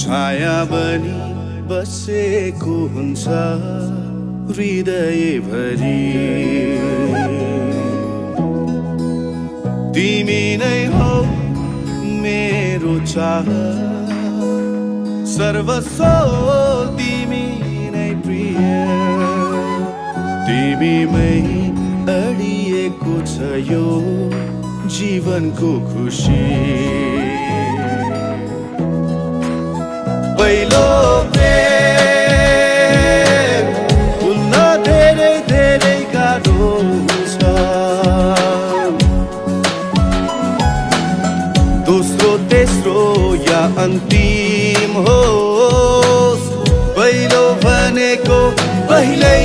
छाया बनी बसेको हुन्छ हृदयभरि। तिमी नै हौ मेरो चाह सर्वस्व, तिमी नै प्रिय। तिमीमै अडिएको छ यो जीवनको खुसी। पहिलो प्रेम भुल्न धेरै धेरै गाह्रो छ। दोस्रो तेस्रो या अन्तिम होस्, पहिलो भनेको पहिल्यै